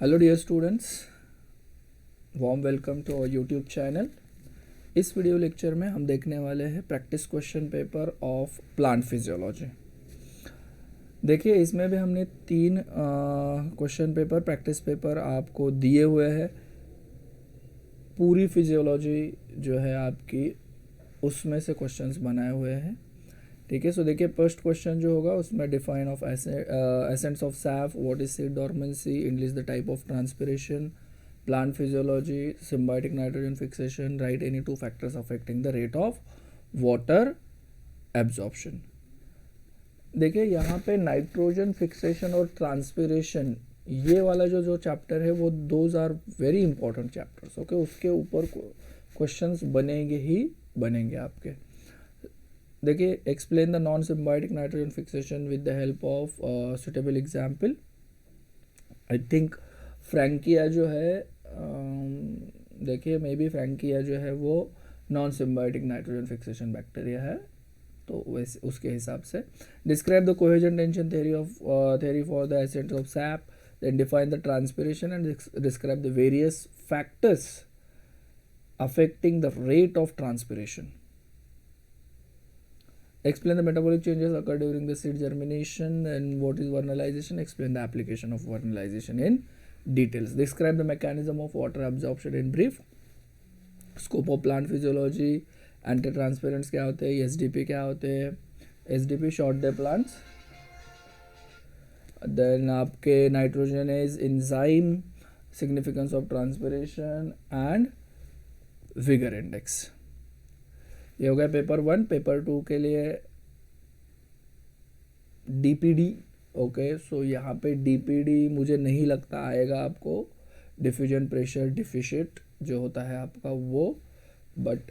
Hello dear students, warm welcome to our YouTube channel. इस video lecture में हम देखने वाले हैं practice question paper of plant physiology. देखिए, इसमें भी हमने 3 क्वेश्चन पेपर प्रैक्टिस पेपर आपको दिए हुए हैं। पूरी फिजियोलॉजी जो है आपकी, उसमें से क्वेश्चंस बनाए हुए हैं। ठीक है, सो देखिए, फर्स्ट क्वेश्चन जो होगा उसमें define of ascents of Saif, what is seed dormancy, English the type of transpiration, plant physiology, symbiotic nitrogen fixation, right any 2 factors affecting the rate of water absorption. देखिए, यहाँ पे नाइट्रोजन फिक्सेशन और transpiration, ये वाला जो चैप्टर है वो those are very important chapters. Okay, उसके ऊपर क्वेश्चंस बनेंगे ही बनेंगे आपके। देखिए, explain the non symbiotic nitrogen fixation with the help of suitable example. I think Frankia जो है, देखिए मे बी फ्रैंकिया जो है वो non symbiotic nitrogen fixation bacteria है, तो वैसे उसके हिसाब से describe the cohesion tension theory for the ascents of sap, then define the transpiration and describe the various factors affecting the rate of transpiration. Explain the metabolic changes occur during the seed germination and what is vernalization. Explain the application of vernalization in details. Describe the mechanism of water absorption in brief. Scope of plant physiology. Antitransparents क्या होते हैं, SDP क्या होते हैं, SDP short day plants. Then आपके nitrogenase enzyme, significance of transpiration and vigor index. ये हो गया पेपर 1। पेपर 2 के लिए DPD। ओके, सो यहाँ पे DPD मुझे नहीं लगता आएगा आपको, डिफ्यूजन प्रेशर डिफिशिट जो होता है आपका वो, बट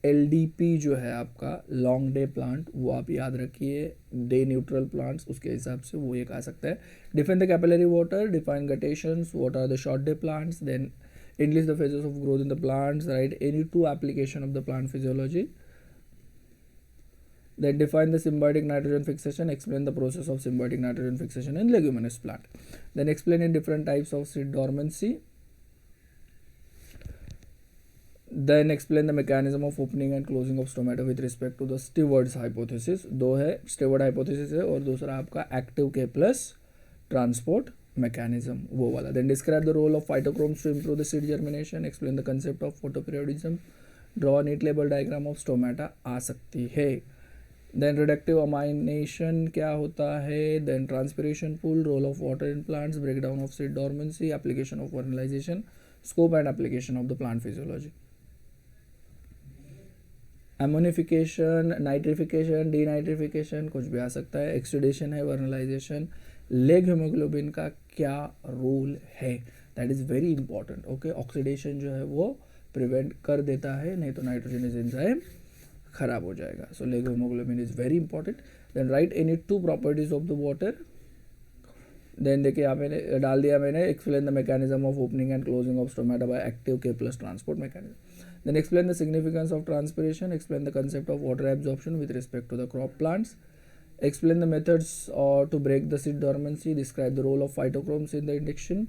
LDP जो है आपका लॉन्ग डे प्लांट, वो आप याद रखिए, डे न्यूट्रल प्लांट्स, उसके हिसाब से वो एक आ सकता है। Define the capillary water, define guttations, what are the short day plants, then enlist the phases of growth in the plants, write any 2 application of the plant physiology, then define the symbiotic nitrogen fixation, explain the process of symbiotic nitrogen fixation in leguminous plant, then explain in different types of seed dormancy, then explain the mechanism of opening and closing of stomata with respect to the Stewart's hypothesis। दो है, Stewart hypothesis है और दूसरा आपका active K plus transport mechanism, वो वाला। Then describe the role of phytochromes to improve the seed germination, explain the concept of photoperiodism, draw a neat label diagram of stomata आ सकती है। Then reductive amination क्या होता है, then transpiration pool, role of water in plants, breakdown of seed dormancy, application of vernalization, scope and application of the plant physiology। Ammonification, nitrification, denitrification कुछ भी आ सकता है, exudation है, वर्नलाइजेशन, लेग हीमोग्लोबिन का क्या रोल है, that is very important. Okay, oxidation जो है वो प्रिवेंट कर देता है, नहीं तो नाइट्रोजनस एंजाइम खराब हो जाएगा। So leghaemoglobin is very important. Then write any 2 properties of the water. Then देखिए, यहाँ मैंने डाल दिया, मैंने explain the mechanism of opening and closing of stomata by active K plus transport mechanism. Then explain the significance of transpiration, explain the concept of water absorption with respect to the crop plants, explain the methods to break the seed dormancy, describe the role of phytochromes in the induction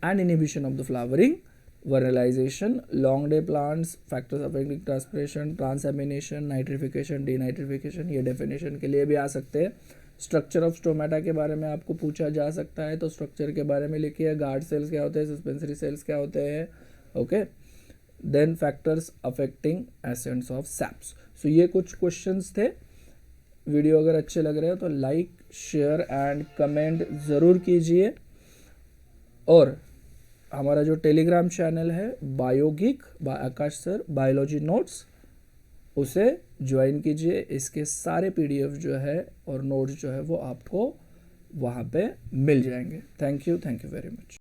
and inhibition of the flowering, vernalization, long day plants, factors affecting transpiration, transamination, nitrification, denitrification, ये definition के लिए भी आ सकते हैं। Structure of stomata के बारे में आपको पूछा जा सकता है, तो स्ट्रक्चर के बारे में लिखिए, गार्ड सेल्स क्या होते हैं, सस्पेंसरी सेल्स क्या होते हैं। Okay, then factors affecting ascents of saps. So ये कुछ क्वेश्चंस थे। वीडियो अगर अच्छे लग रहे हो तो लाइक, शेयर एंड कमेंट ज़रूर कीजिए, और हमारा जो टेलीग्राम चैनल है बायोगिक बाय आकाश सर बायोलॉजी नोट्स, उसे ज्वाइन कीजिए। इसके सारे PDF जो है और नोट्स जो है वो आपको वहाँ पे मिल जाएंगे। Thank you very much.